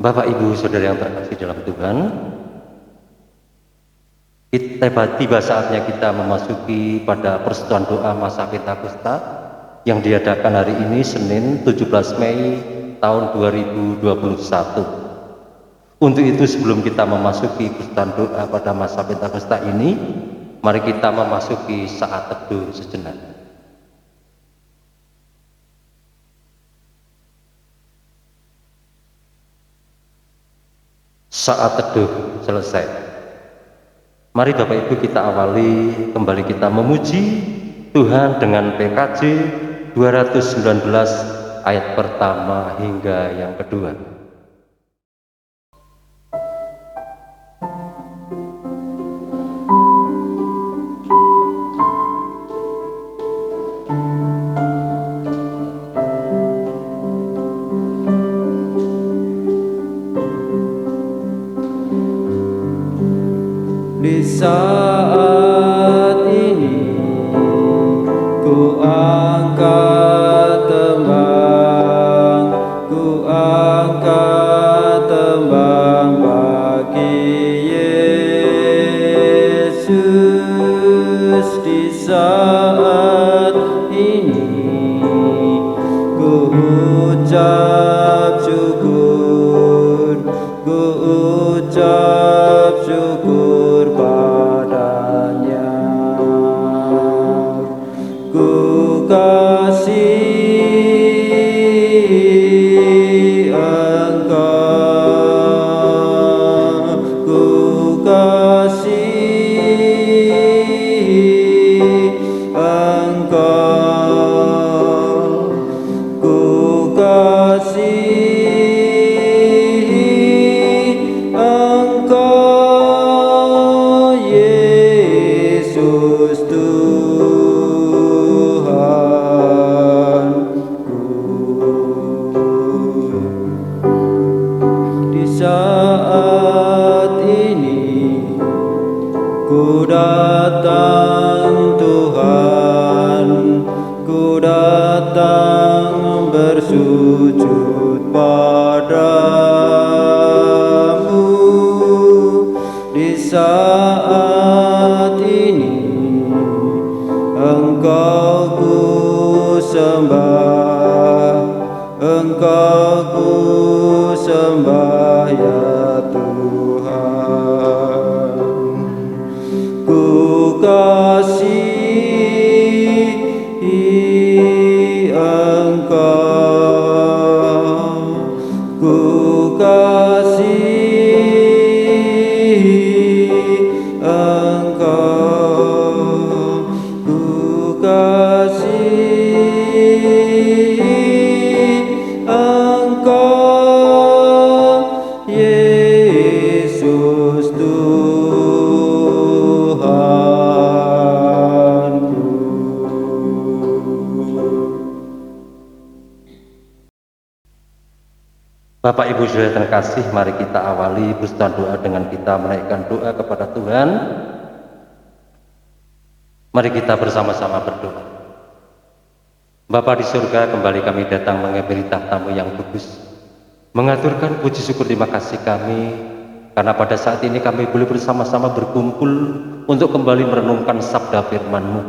Bapak, Ibu, Saudara yang terkasih dalam Tuhan, tiba saatnya kita memasuki pada persekutuan doa masa Pentakosta yang diadakan hari ini Senin 17 Mei tahun 2021. Untuk itu sebelum kita memasuki persekutuan doa pada masa Pentakosta ini, mari kita memasuki saat teduh sejenak. Saat teduh selesai. Mari Bapak Ibu kita awali kembali kita memuji Tuhan dengan PKJ 219 ayat pertama hingga yang kedua. Di saat ini ku angkat tembang, ku angkat tembang bagi Yesus. Di saat ini ku ucap syukur, ku ucap syukur padanya. Ku kasih Engkau, ku kasih Engkau, ku kasih Engkau, Yesus Tuhanku. Di saat ini ku datang Tuhan, ku datang bersujud padamu. Di saat ini Engkau ku sembah, Engkau ku sembah ya Tuhan. Ku kasih Engkau, ku kasih Engkau, ku kasih Engkau, Yesus Tuhanku. Bapak, Ibu, Saudara terkasih, mari kita awali persekutuan doa dengan kita menaikkan doa kepada Tuhan. Mari kita bersama-sama berdoa. Bapa di surga, kembali kami datang menghampiri tamu yang kudus, mengaturkan puji syukur terima kasih kami karena pada saat ini kami boleh bersama-sama berkumpul untuk kembali merenungkan sabda firman-Mu.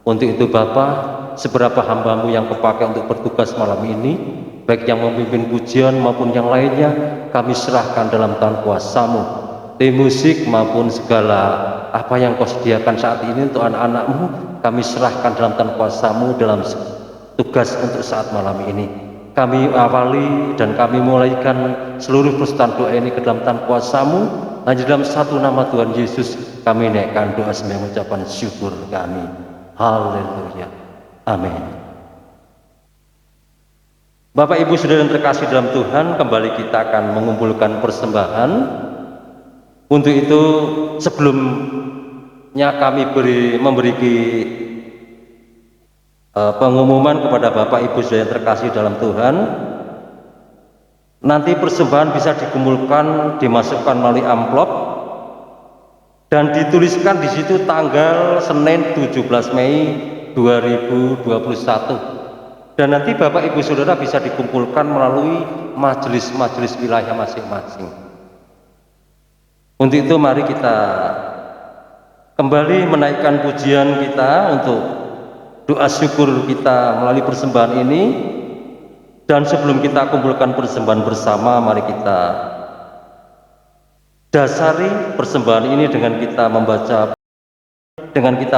Untuk itu Bapa, seberapa hamba-Mu yang kepakai untuk bertugas malam ini, baik yang memimpin pujian maupun yang lainnya, kami serahkan dalam tangan kuasa-Mu. Tim musik maupun segala apa yang Kau sediakan saat ini untuk anak-anak-Mu, kami serahkan dalam tangan kuasa-Mu dalam tugas untuk saat malam ini. Kami awali dan kami mulaikan seluruh persekutuan doa ini ke dalam tangan kuasa-Mu. Hanya dalam satu nama Tuhan Yesus kami naikkan doa sembahyang ucapan syukur kami. Haleluya. Amin. Bapak, Ibu, Saudara yang terkasih dalam Tuhan, kembali kita akan mengumpulkan persembahan. Untuk itu sebelumnya kami memberi pengumuman kepada Bapak, Ibu, Saudara yang terkasih dalam Tuhan. Nanti persembahan bisa dikumpulkan, dimasukkan melalui amplop dan dituliskan di situ tanggal Senin 17 Mei 2021. Dan nanti Bapak Ibu Saudara bisa dikumpulkan melalui majelis-majelis wilayah masing-masing. Untuk itu mari kita kembali menaikkan pujian kita untuk doa syukur kita melalui persembahan ini. Dan sebelum kita kumpulkan persembahan bersama, mari kita dasari persembahan ini dengan kita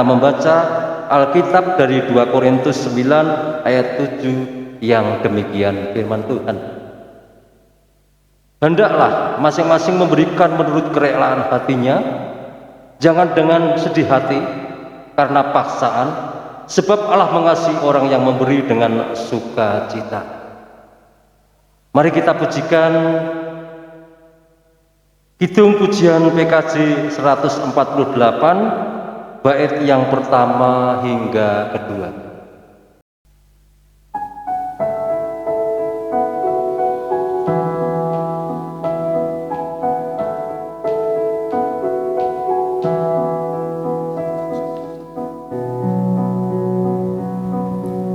membaca Alkitab dari 2 Korintus 9 ayat 7 yang demikian firman Tuhan. Hendaklah masing-masing memberikan menurut kerelaan hatinya, jangan dengan sedih hati karena paksaan, sebab Allah mengasihi orang yang memberi dengan sukacita. Mari kita pujikan Kidung Pujian PKJ 148 bait yang pertama hingga kedua.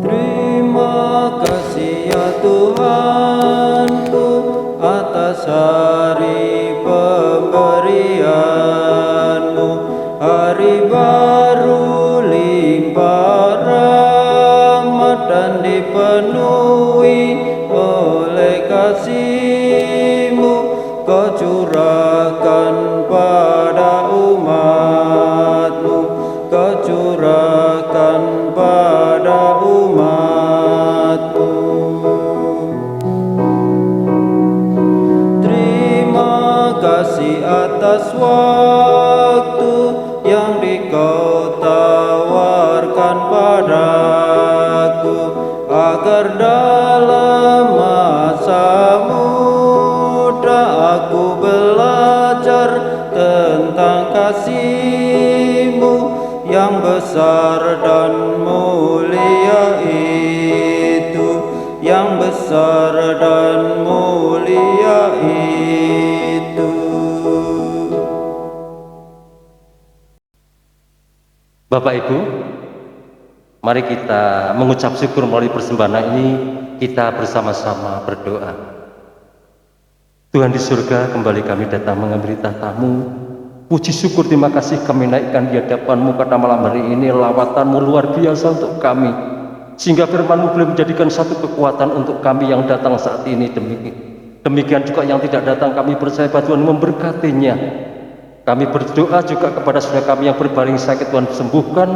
Terima kasih ya Tuhanku atas hari pemberian-Mu, hari baru limpah rahmat dan dipenuhi oleh kasih-Mu. Kau curahkan pada umat-Mu, Kau curahkan pada umat-Mu. Terima kasih atas waktu yang Kau tawarkan padaku, agar dalam masa muda aku belajar tentang kasih-Mu yang besar dan mulia itu, yang besar dan mulia itu. Bapak Ibu, mari kita mengucap syukur melalui persembahan ini. Kita bersama-sama berdoa. Tuhan di surga, kembali kami datang mengambil tahta-Mu. Puji syukur, terima kasih kami naikkan di hadapan-Mu pada malam hari ini. Lawatan-Mu luar biasa untuk kami, sehingga firman-Mu boleh menjadikan satu kekuatan untuk kami yang datang saat ini. Demikian juga yang tidak datang, kami percaya bahwa Tuhan memberkatinya. Kami berdoa juga kepada saudara kami yang berbaring sakit, Tuhan sembuhkan.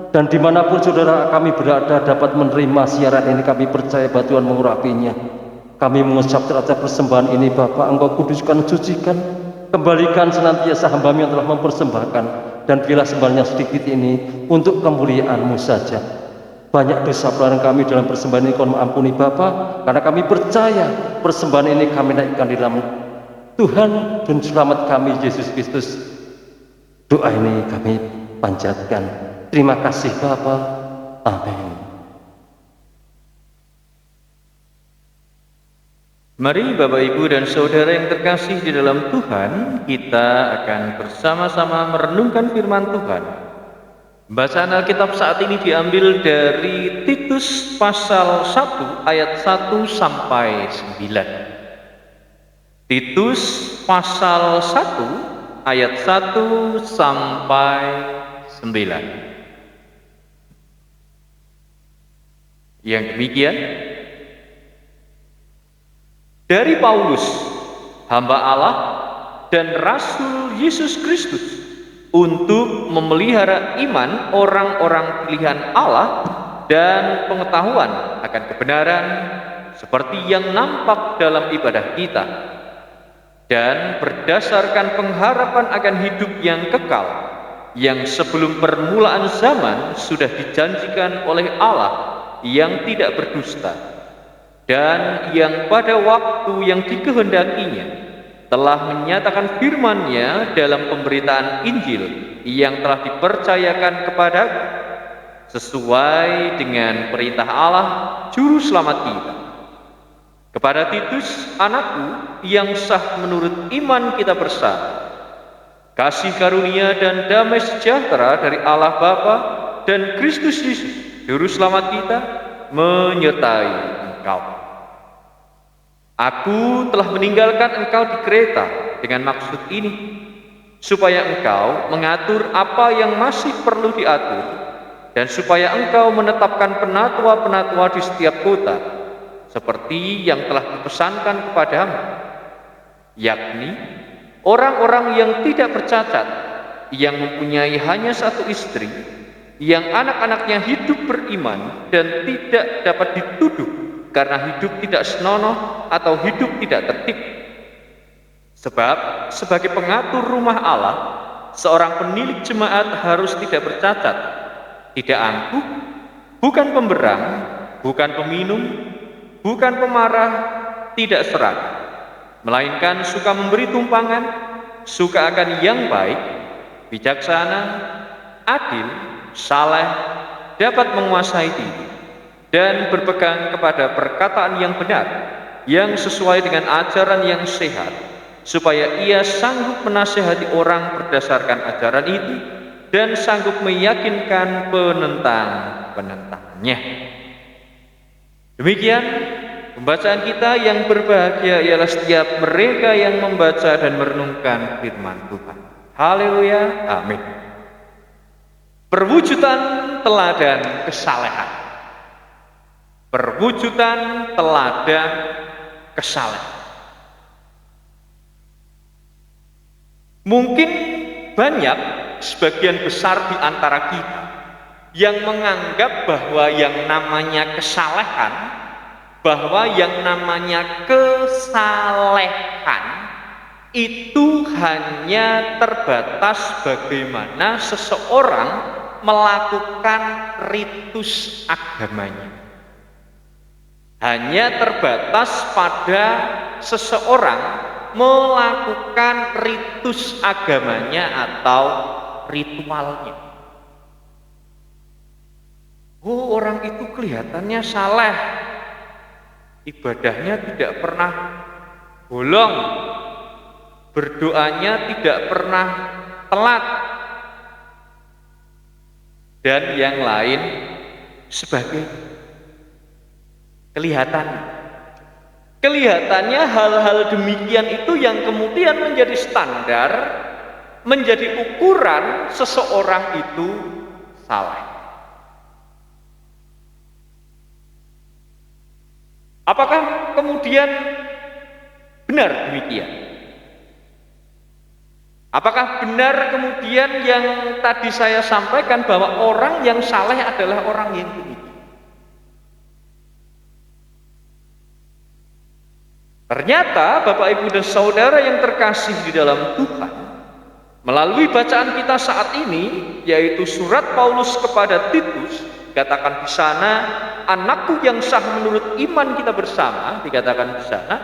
Dan dimanapun saudara kami berada dapat menerima siaran ini, kami percaya bahwa Tuhan mengurapinya. Kami mengucap terhadap persembahan ini, Bapa, Engkau kuduskan, sucikan, kembalikan senantiasa hamba-Mu yang telah mempersembahkan. Dan bila sembahannya sedikit ini untuk kemuliaan-Mu saja. Banyak dosa pelanggaran kami dalam persembahan ini, Kau ampuni Bapa, karena kami percaya persembahan ini kami naikkan di dalam Tuhan dan selamat kami Yesus Kristus. Doa ini kami panjatkan. Terima kasih Bapa. Amin. Mari Bapak Ibu dan Saudara yang terkasih di dalam Tuhan, kita akan bersama-sama merenungkan firman Tuhan. Bacaan Alkitab saat ini diambil dari Titus pasal 1 ayat 1 sampai 9. Titus pasal 1 ayat 1 sampai 9. Yang demikian, dari Paulus, hamba Allah dan Rasul Yesus Kristus, untuk memelihara iman orang-orang pilihan Allah dan pengetahuan akan kebenaran seperti yang nampak dalam ibadah kita, dan berdasarkan pengharapan akan hidup yang kekal yang sebelum permulaan zaman sudah dijanjikan oleh Allah yang tidak berdusta, dan yang pada waktu yang dikehendakinya telah menyatakan firman-Nya dalam pemberitaan Injil yang telah dipercayakan kepadaku sesuai dengan perintah Allah Juru Selamat kita. Kepada Titus, anakku yang sah menurut iman kita bersama, kasih karunia dan damai sejahtera dari Allah Bapa dan Kristus Yesus Juru Selamat kita menyertai engkau. Aku telah meninggalkan engkau di Kreta dengan maksud ini, supaya engkau mengatur apa yang masih perlu diatur, dan supaya engkau menetapkan penatua-penatua di setiap kota, seperti yang telah kupesankan kepadamu, yakni orang-orang yang tidak bercacat, yang mempunyai hanya satu istri, yang anak-anaknya hidup beriman dan tidak dapat dituduh karena hidup tidak senonoh atau hidup tidak tertib. Sebab sebagai pengatur rumah Allah, seorang penilik jemaat harus tidak bercacat, tidak angkuh, bukan pemberang, bukan peminum, bukan pemarah, tidak serakah, melainkan suka memberi tumpangan, suka akan yang baik, bijaksana, adil, saleh, dapat menguasai diri, dan berpegang kepada perkataan yang benar, yang sesuai dengan ajaran yang sehat, supaya ia sanggup menasihati orang berdasarkan ajaran itu, dan sanggup meyakinkan penentang-penentangnya. Demikian pembacaan kita. Yang berbahagia ialah setiap mereka yang membaca dan merenungkan firman Tuhan. Haleluya, amin. Perwujudan teladan kesalehan. Perwujudan teladan kesalehan. Mungkin banyak, sebagian besar di antara kita yang menganggap bahwa yang namanya kesalehan, bahwa yang namanya kesalehan itu hanya terbatas bagaimana seseorang melakukan ritus agamanya. Hanya terbatas pada seseorang melakukan ritus agamanya atau ritualnya. Oh, orang itu kelihatannya saleh, ibadahnya tidak pernah bolong, berdoanya tidak pernah telat, dan yang lain sebagainya. Kelihatannya hal-hal demikian itu yang kemudian menjadi standar, menjadi ukuran seseorang itu saleh. Apakah kemudian benar demikian? Apakah benar kemudian yang tadi saya sampaikan bahwa orang yang saleh adalah orang yang demikian? Ternyata Bapak, Ibu, dan Saudara yang terkasih di dalam Tuhan, melalui bacaan kita saat ini, yaitu surat Paulus kepada Titus, dikatakan di sana, anakku yang sah menurut iman kita bersama, dikatakan di sana,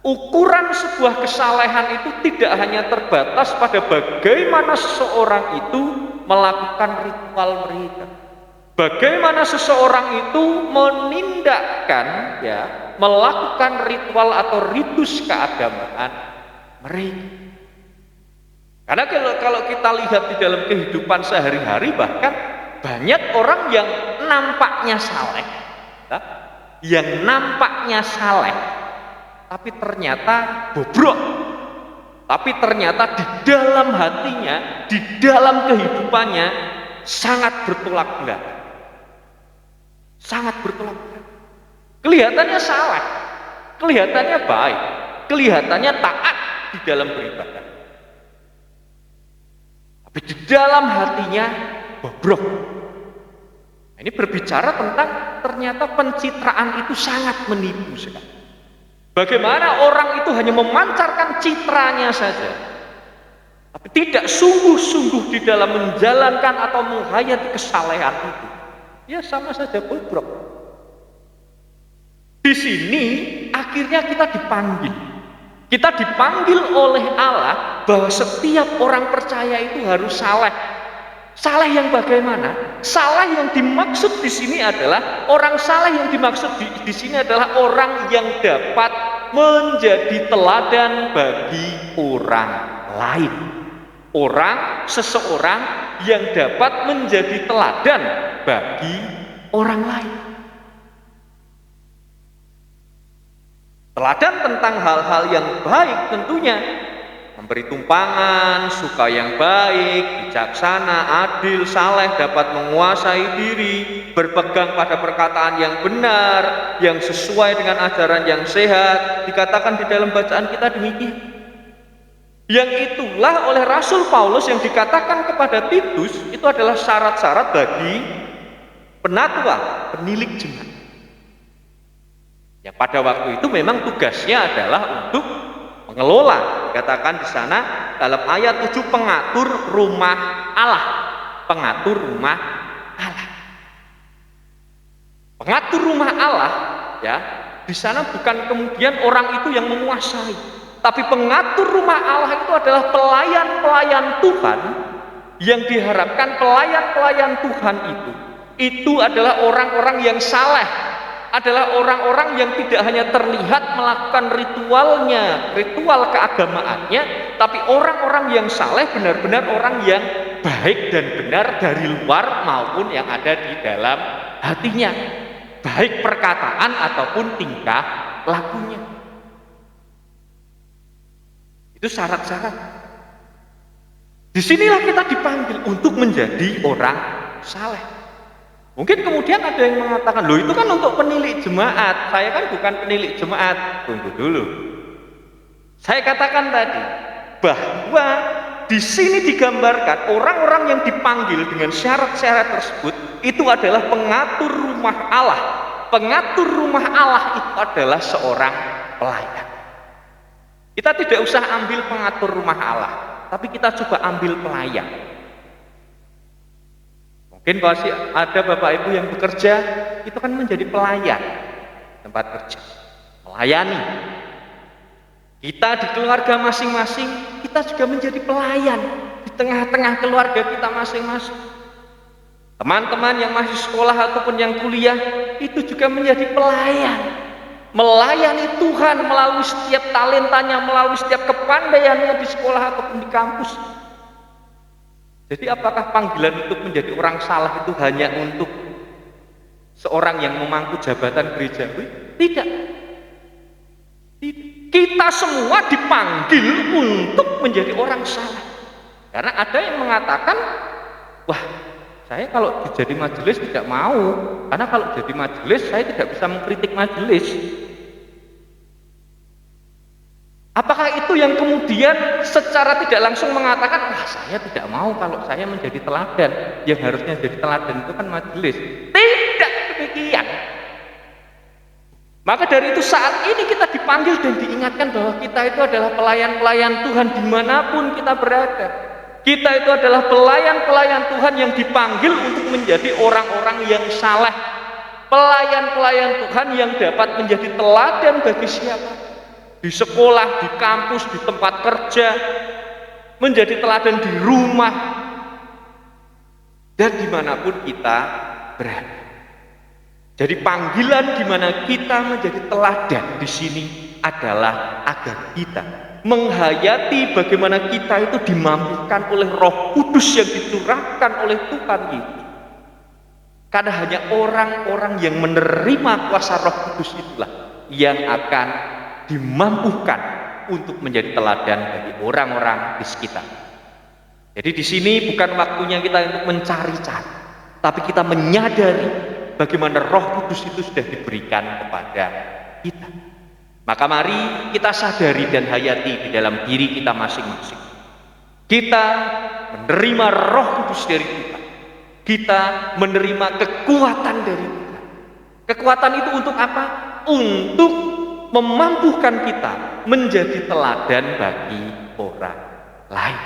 ukuran sebuah kesalehan itu tidak hanya terbatas pada bagaimana seseorang itu melakukan ritual mereka, bagaimana seseorang itu menindakkan, melakukan ritual atau ritus keagamaan mereka. Karena kalau kita lihat di dalam kehidupan sehari-hari, bahkan banyak orang yang nampaknya saleh, tapi ternyata bobrok, tapi ternyata di dalam hatinya, di dalam kehidupannya sangat bertolak belakang, Kelihatannya saleh, kelihatannya baik, kelihatannya taat di dalam beribadah, tapi di dalam hatinya bobrok. Ini berbicara tentang ternyata pencitraan itu sangat menipu sekali. Bagaimana orang itu hanya memancarkan citranya saja, tapi tidak sungguh-sungguh di dalam menjalankan atau menghayati kesalehan itu, ya sama saja bobrok. Di sini akhirnya kita dipanggil oleh Allah bahwa setiap orang percaya itu harus saleh. Saleh yang bagaimana? Saleh yang dimaksud di sini adalah orang saleh yang dimaksud di sini adalah orang yang dapat menjadi teladan bagi orang lain. Seseorang yang dapat menjadi teladan bagi orang lain. Teladan tentang hal-hal yang baik tentunya. Memberi tumpangan, suka yang baik, bijaksana, adil, saleh, dapat menguasai diri, berpegang pada perkataan yang benar, yang sesuai dengan ajaran yang sehat. Dikatakan di dalam bacaan kita demikian. Yang itulah oleh Rasul Paulus yang dikatakan kepada Titus, itu adalah syarat-syarat bagi penatua, penilik jemaat. Yang pada waktu itu memang tugasnya adalah untuk mengelola, dikatakan di sana dalam ayat 7, pengatur rumah Allah. Pengatur rumah Allah. Pengatur rumah Allah, ya, di sana bukan kemudian orang itu yang menguasai, tapi pengatur rumah Allah itu adalah pelayan-pelayan Tuhan yang diharapkan pelayan-pelayan Tuhan itu adalah orang-orang yang saleh, adalah orang-orang yang tidak hanya terlihat melakukan ritual keagamaannya, tapi orang-orang yang saleh benar-benar orang yang baik dan benar dari luar maupun yang ada di dalam hatinya, baik perkataan ataupun tingkah lakunya. Itu syarat-syarat. Disinilah kita dipanggil untuk menjadi orang saleh. Mungkin kemudian ada yang mengatakan, loh itu kan untuk penilik jemaat, saya kan bukan penilik jemaat. Tunggu dulu. Saya katakan tadi bahwa di sini digambarkan orang-orang yang dipanggil dengan syarat-syarat tersebut itu adalah pengatur rumah Allah. Pengatur rumah Allah itu adalah seorang pelayan. Kita tidak usah ambil pengatur rumah Allah, tapi kita coba ambil pelayan. Mungkin pasti ada Bapak Ibu yang bekerja, itu kan menjadi pelayan tempat kerja, melayani. Kita di keluarga masing-masing, kita juga menjadi pelayan di tengah-tengah keluarga kita masing-masing. Teman-teman yang masih sekolah ataupun yang kuliah, itu juga menjadi pelayan. Melayani Tuhan melalui setiap talentanya, melalui setiap kepandaiannya di sekolah ataupun di kampus. Jadi apakah panggilan untuk menjadi orang saleh itu hanya untuk seorang yang memangku jabatan gerejawi? Tidak. Kita semua dipanggil untuk menjadi orang saleh. Karena ada yang mengatakan, wah, saya kalau jadi majelis tidak mau, karena kalau jadi majelis saya tidak bisa mengkritik majelis. Apakah itu yang kemudian secara tidak langsung mengatakan, wah saya tidak mau kalau saya menjadi teladan, yang harusnya jadi teladan itu kan majelis? Tidak demikian. Maka dari itu saat ini kita dipanggil dan diingatkan bahwa kita itu adalah pelayan-pelayan Tuhan dimanapun kita berada. Kita itu adalah pelayan-pelayan Tuhan yang dipanggil untuk menjadi orang-orang yang saleh, pelayan-pelayan Tuhan yang dapat menjadi teladan bagi siapa? Di sekolah, di kampus, di tempat kerja, menjadi teladan di rumah, dan dimanapun kita berada. Jadi panggilan di mana kita menjadi teladan di sini adalah agar kita menghayati bagaimana kita itu dimampukan oleh Roh Kudus yang dicurahkan oleh Tuhan Yesus. Karena hanya orang-orang yang menerima kuasa Roh Kudus itulah yang akan dimampukan untuk menjadi teladan bagi orang-orang di sekitar. Jadi di sini bukan waktunya kita untuk mencari-cari, tapi kita menyadari bagaimana Roh Kudus itu sudah diberikan kepada kita. Maka mari kita sadari dan hayati di dalam diri kita masing-masing. Kita menerima Roh Kudus dari Tuhan. Kita menerima kekuatan dari Tuhan. Kekuatan itu untuk apa? Untuk memampukan kita menjadi teladan bagi orang lain.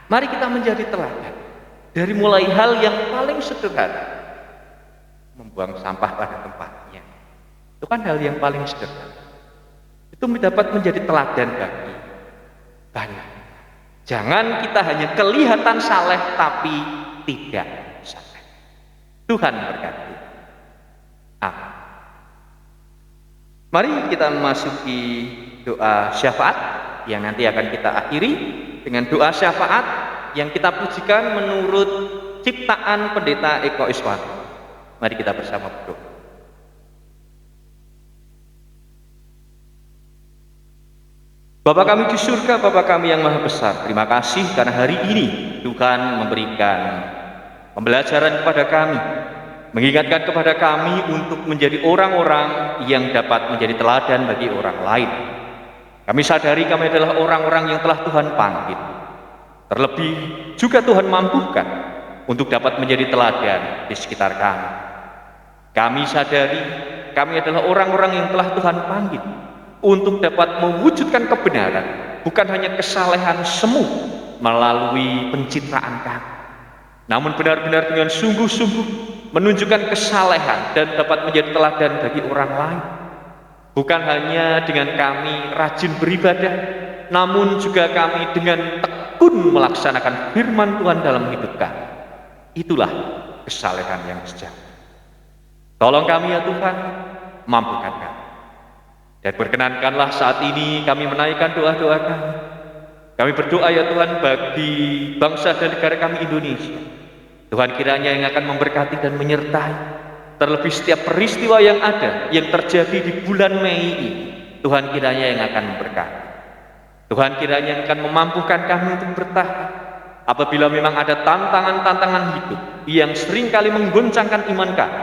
Mari kita menjadi teladan. Dari mulai hal yang paling sederhana, membuang sampah pada tempatnya. Itu kan hal yang paling sederhana. Itu dapat menjadi teladan bagi banyak. Jangan kita hanya kelihatan saleh tapi tidak saleh. Tuhan berkati. Amin. Mari kita memasuki doa syafaat yang nanti akan kita akhiri dengan doa syafaat yang kita pujikan menurut ciptaan Pendeta Eko Iswanto. Mari kita bersama berdoa. Bapa kami di surga, Bapa kami yang maha besar, terima kasih karena hari ini Tuhan memberikan pembelajaran kepada kami, mengingatkan kepada kami untuk menjadi orang-orang yang dapat menjadi teladan bagi orang lain. Kami sadari kami adalah orang-orang yang telah Tuhan panggil. Terlebih juga Tuhan mampukan untuk dapat menjadi teladan di sekitar kami. Kami sadari kami adalah orang-orang yang telah Tuhan panggil untuk dapat mewujudkan kebenaran, bukan hanya kesalehan semu melalui pencitraan kami, namun benar-benar dengan sungguh-sungguh menunjukkan kesalehan dan dapat menjadi teladan bagi orang lain. Bukan hanya dengan kami rajin beribadah, namun juga kami dengan tekun melaksanakan firman Tuhan dalam hidup kami. Itulah kesalehan yang sejati. Tolong kami ya Tuhan, mampukan kami. Dan berkenankanlah saat ini kami menaikkan doa-doa kami. Kami berdoa ya Tuhan bagi bangsa dan negara kami Indonesia. Tuhan kiranya yang akan memberkati dan menyertai. Terlebih setiap peristiwa yang ada, yang terjadi di bulan Mei ini, Tuhan kiranya yang akan memberkati. Tuhan kiranya yang akan memampukan kami untuk bertahan. Apabila memang ada tantangan-tantangan hidup yang seringkali menggoncangkan iman kami,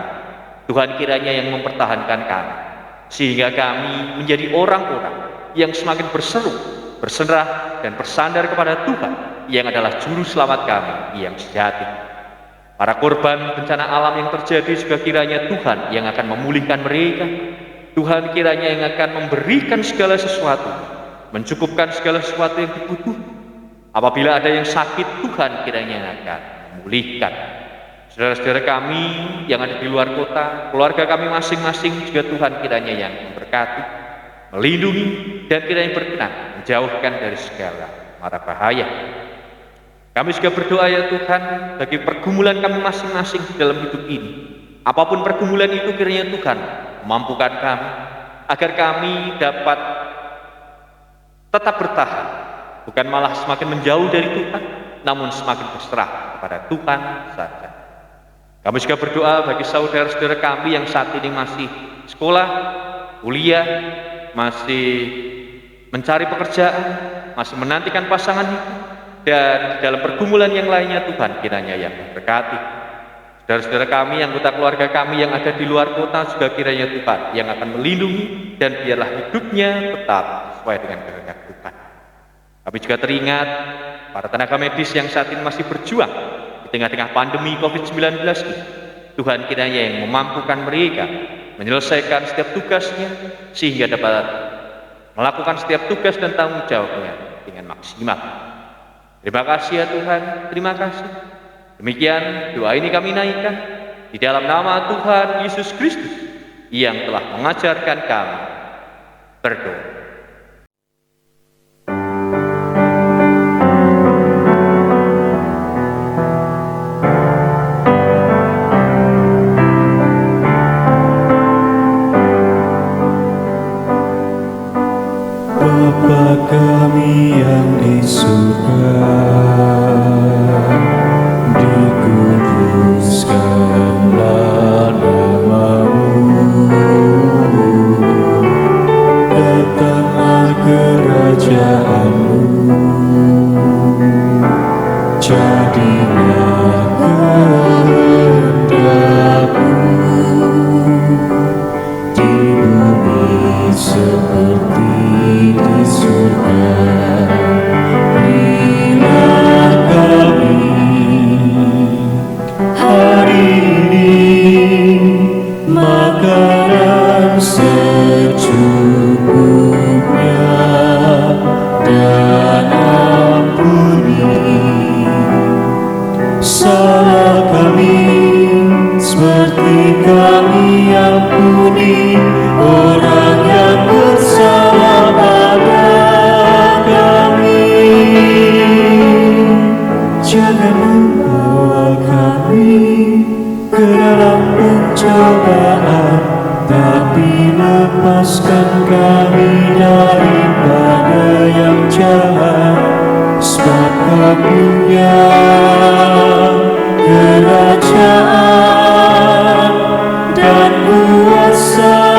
Tuhan kiranya yang mempertahankan kami, sehingga kami menjadi orang-orang yang semakin berseru, berserah, dan bersandar kepada Tuhan yang adalah juru selamat kami yang sejati. Para korban bencana alam yang terjadi juga kiranya Tuhan yang akan memulihkan mereka. Tuhan kiranya yang akan memberikan segala sesuatu, mencukupkan segala sesuatu yang dibutuhkan. Apabila ada yang sakit, Tuhan kiranya yang akan memulihkan. Saudara-saudara kami yang ada di luar kota, keluarga kami masing-masing juga Tuhan kiranya yang memberkati, melindungi, dan kiranya berkenan menjauhkan dari segala mara bahaya. Kami juga berdoa ya Tuhan bagi pergumulan kami masing-masing di dalam hidup ini. Apapun pergumulan itu kiranya Tuhan memampukan kami agar kami dapat tetap bertahan, bukan malah semakin menjauh dari Tuhan, namun semakin berserah kepada Tuhan saja. Kami juga berdoa bagi saudara-saudara kami yang saat ini masih sekolah, kuliah, masih mencari pekerjaan, masih menantikan pasangan hidup, dan dalam pergumulan yang lainnya Tuhan kiranya yang memberkati. Saudara-saudara kami, anggota keluarga kami yang ada di luar kota juga kiranya Tuhan yang akan melindungi dan biarlah hidupnya tetap sesuai dengan kehendak Tuhan. Kami juga teringat para tenaga medis yang saat ini masih berjuang di tengah-tengah pandemi COVID-19 ini. Tuhan kiranya yang memampukan mereka menyelesaikan setiap tugasnya sehingga dapat melakukan setiap tugas dan tanggung jawabnya dengan maksimal. Terima kasih ya Tuhan, terima kasih. Demikian doa ini kami naikkan di dalam nama Tuhan Yesus Kristus yang telah mengajarkan kami berdoa. Bapa kami yang di surga, dikuduskanlah nama-Mu, datanglah kerajaan-Mu, jadilah kehendak-Mu di bumi seperti di surga. Berilah kami hari ini makanan secukupnya, dan ampuni salah kami seperti kami ampuni orang yang bersalah pada kami. Jangan membawa kami ke dalam pencobaan, tapi lepaskan kami daripada yang jahat. Sebab Kau-Nya kerajaan dan kuasa